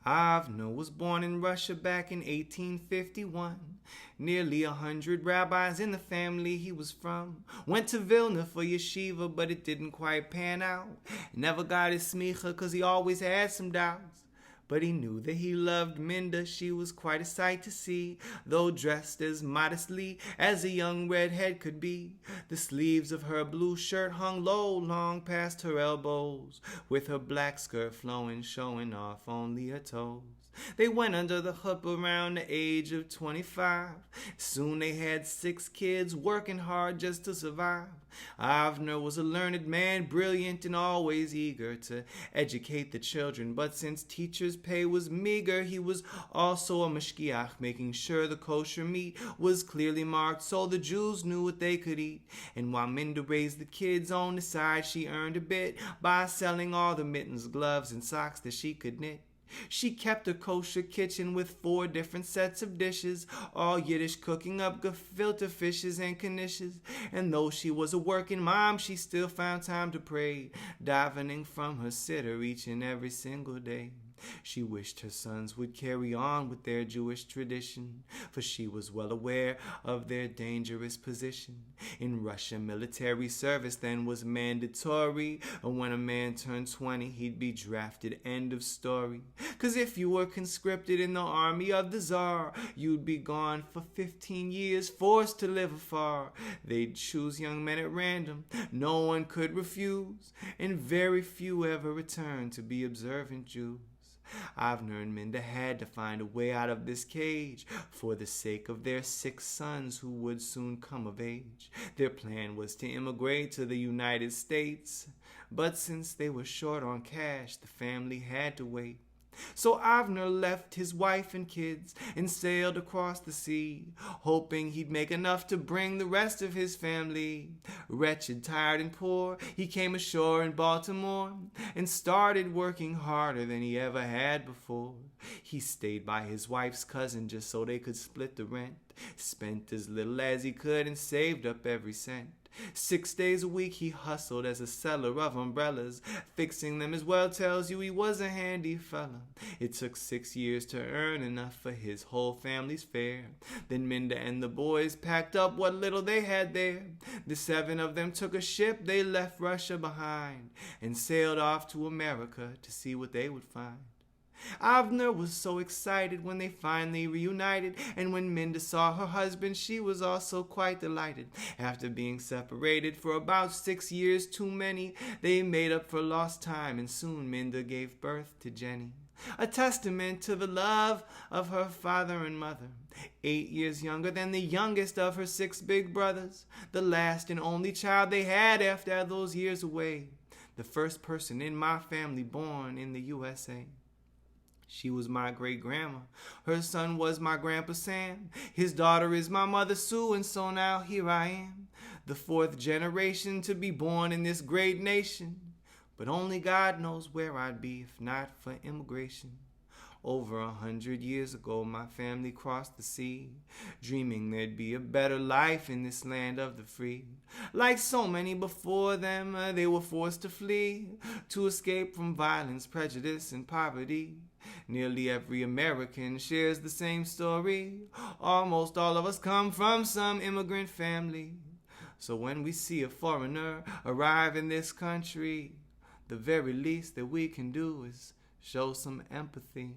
Avner was born in Russia back in 1851. Nearly 100 rabbis in the family he was from. Went to Vilna for Yeshiva, but it didn't quite pan out. Never got his smicha, cause he always had some doubts. But he knew that he loved Minda, she was quite a sight to see, though dressed as modestly as a young redhead could be. The sleeves of her blue shirt hung low, long past her elbows, with her black skirt flowing, showing off only her toes. They went under the chuppah around the age of 25. Soon they had 6 kids, working hard just to survive. Avner was a learned man, brilliant and always eager to educate the children. But since teachers' pay was meager, he was also a mashgiach, making sure the kosher meat was clearly marked so the Jews knew what they could eat. And while Minda raised the kids on the side, she earned a bit by selling all the mittens, gloves, and socks that she could knit. She kept a kosher kitchen with 4 different sets of dishes, all Yiddish, cooking up gefilte fishes and knishes. And though she was a working mom, she still found time to pray, davening from her sitter each and every single day. She wished her sons would carry on with their Jewish tradition, for she was well aware of their dangerous position. In Russia, military service then was mandatory, and when a man turned 20, he'd be drafted, end of story. 'Cause if you were conscripted in the army of the Tsar, you'd be gone for 15 years, forced to live afar. They'd choose young men at random, no one could refuse, and very few ever returned to be observant Jews. Avner and Minda had to find a way out of this cage for the sake of their 6 sons who would soon come of age. Their plan was to immigrate to the United States, but since they were short on cash, the family had to wait. So Avner left his wife and kids and sailed across the sea, hoping he'd make enough to bring the rest of his family. Wretched, tired, and poor, he came ashore in Baltimore and started working harder than he ever had before. He stayed by his wife's cousin just so they could split the rent, spent as little as he could and saved up every cent. 6 days a week he hustled as a seller of umbrellas. Fixing them as well tells you he was a handy fella. It took 6 years to earn enough for his whole family's fare. Then Minda and the boys packed up what little they had there. The 7 of them took a ship, they left Russia behind, and sailed off to America to see what they would find. Avner was so excited when they finally reunited, and when Minda saw her husband, she was also quite delighted. After being separated for about 6 years too many, they made up for lost time, and soon Minda gave birth to Jenny, a testament to the love of her father and mother. 8 years younger than the youngest of her 6 big brothers, the last and only child they had after those years away, the first person in my family born in the U.S.A. She was my great-grandma. Her son was my grandpa Sam. His daughter is my mother Sue, and so now here I am, the 4th generation to be born in this great nation. But only God knows where I'd be if not for immigration. Over 100 years ago, my family crossed the sea, dreaming there'd be a better life in this land of the free. Like so many before them, they were forced to flee, to escape from violence, prejudice, and poverty. Nearly every American shares the same story. Almost all of us come from some immigrant family. So when we see a foreigner arrive in this country, the very least that we can do is show some empathy.